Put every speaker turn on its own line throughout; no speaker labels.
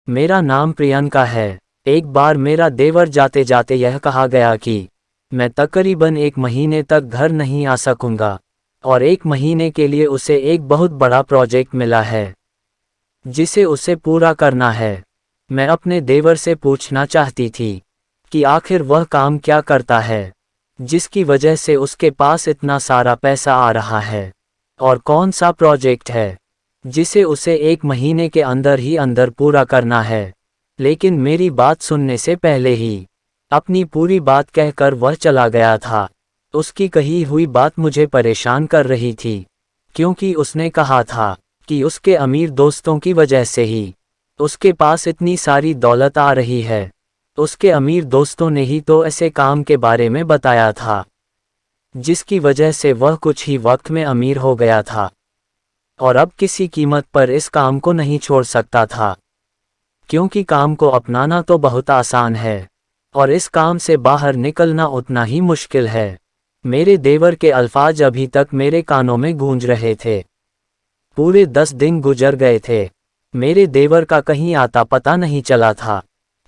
मेरा नाम प्रियंका है। एक बार मेरा देवर जाते जाते यह कहा गया कि मैं तकरीबन 1 महीने तक घर नहीं आ सकूंगा और 1 महीने के लिए उसे एक बहुत बड़ा प्रोजेक्ट मिला है जिसे उसे पूरा करना है। मैं अपने देवर से पूछना चाहती थी कि आखिर वह काम क्या करता है जिसकी वजह से उसके पास इतना सारा पैसा आ रहा है, और कौन सा प्रोजेक्ट है जिसे उसे 1 महीने के अंदर ही अंदर पूरा करना है। लेकिन मेरी बात सुनने से पहले ही अपनी पूरी बात कहकर वह चला गया था। उसकी कही हुई बात मुझे परेशान कर रही थी, क्योंकि उसने कहा था कि उसके अमीर दोस्तों की वजह से ही उसके पास इतनी सारी दौलत आ रही है। उसके अमीर दोस्तों ने ही तो ऐसे काम के बारे में बताया था जिसकी वजह से वह कुछ ही वक्त में अमीर हो गया था, और अब किसी कीमत पर इस काम को नहीं छोड़ सकता था, क्योंकि काम को अपनाना तो बहुत आसान है और इस काम से बाहर निकलना उतना ही मुश्किल है। मेरे देवर के अल्फाज अभी तक मेरे कानों में गूंज रहे थे। पूरे 10 दिन गुजर गए थे। मेरे देवर का कहीं आता पता नहीं चला था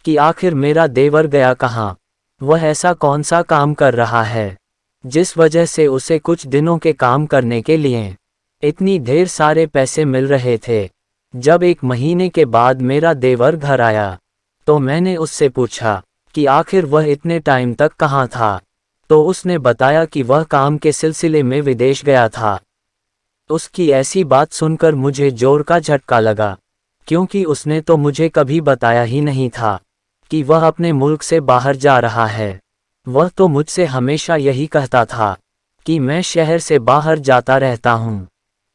कि आखिर मेरा देवर गया कहाँ। वह ऐसा कौन सा काम कर रहा है जिस वजह से उसे कुछ दिनों के काम करने के लिए इतनी ढेर सारे पैसे मिल रहे थे। जब 1 महीने के बाद मेरा देवर घर आया तो मैंने उससे पूछा कि आखिर वह इतने टाइम तक कहाँ था, तो उसने बताया कि वह काम के सिलसिले में विदेश गया था। उसकी ऐसी बात सुनकर मुझे जोर का झटका लगा, क्योंकि उसने तो मुझे कभी बताया ही नहीं था कि वह अपने मुल्क से बाहर जा रहा है। वह तो मुझसे हमेशा यही कहता था कि मैं शहर से बाहर जाता रहता हूँ,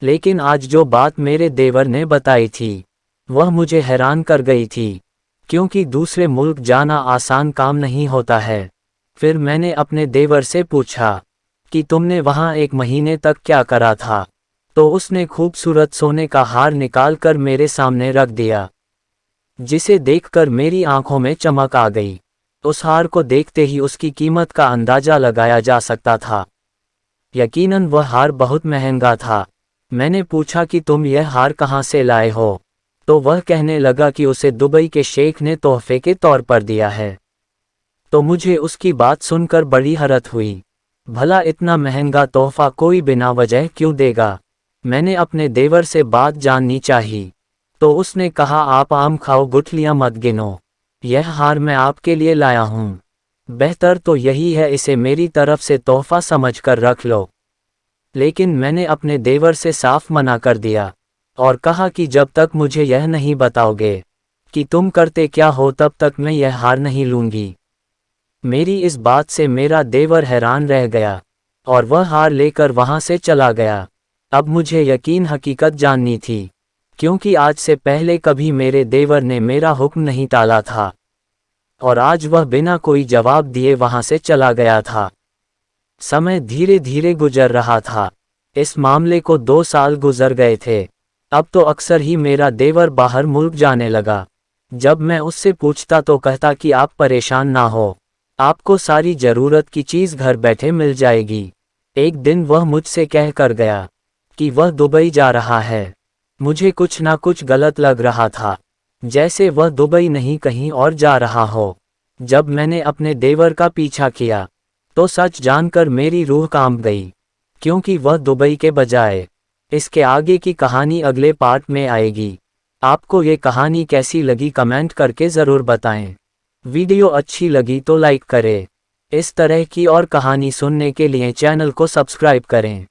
लेकिन आज जो बात मेरे देवर ने बताई थी वह मुझे हैरान कर गई थी, क्योंकि दूसरे मुल्क जाना आसान काम नहीं होता है। फिर मैंने अपने देवर से पूछा कि तुमने वहाँ 1 महीने तक क्या करा था, तो उसने खूबसूरत सोने का हार निकाल कर मेरे सामने रख दिया, जिसे देखकर मेरी आंखों में चमक आ गई। उस हार को देखते ही उसकी कीमत का अंदाजा लगाया जा सकता था। यकीनन वह हार बहुत महंगा था। मैंने पूछा कि तुम यह हार कहाँ से लाए हो, तो वह कहने लगा कि उसे दुबई के शेख ने तोहफे के तौर पर दिया है। तो मुझे उसकी बात सुनकर बड़ी हैरत हुई। भला इतना महंगा तोहफा कोई बिना वजह क्यों देगा। मैंने अपने देवर से बात जाननी चाहिए, तो उसने कहा आप आम खाओ, गुठलियां मत गिनो। यह हार मैं आपके लिए लाया हूँ। बेहतर तो यही है इसे मेरी तरफ से तोहफा समझकर रख लो। लेकिन मैंने अपने देवर से साफ मना कर दिया और कहा कि जब तक मुझे यह नहीं बताओगे कि तुम करते क्या हो तब तक मैं यह हार नहीं लूंगी। मेरी इस बात से मेरा देवर हैरान रह गया और वह हार लेकर वहां से चला गया। अब मुझे यकीन हकीकत जाननी थी, क्योंकि आज से पहले कभी मेरे देवर ने मेरा हुक्म नहीं टाला था, और आज वह बिना कोई जवाब दिए वहां से चला गया था। समय धीरे धीरे गुजर रहा था। इस मामले को 2 साल गुजर गए थे। अब तो अक्सर ही मेरा देवर बाहर मुल्क जाने लगा। जब मैं उससे पूछता तो कहता कि आप परेशान ना हो, आपको सारी ज़रूरत की चीज़ घर बैठे मिल जाएगी। एक दिन वह मुझसे कह कर गया कि वह दुबई जा रहा है। मुझे कुछ ना कुछ गलत लग रहा था, जैसे वह दुबई नहीं कहीं और जा रहा हो। जब मैंने अपने देवर का पीछा किया तो सच जानकर मेरी रूह कांप गई, क्योंकि वह दुबई के बजाय इसके आगे की कहानी अगले पार्ट में आएगी। आपको ये कहानी कैसी लगी कमेंट करके ज़रूर बताएं। वीडियो अच्छी लगी तो लाइक करें। इस तरह की और कहानी सुनने के लिए चैनल को सब्सक्राइब करें।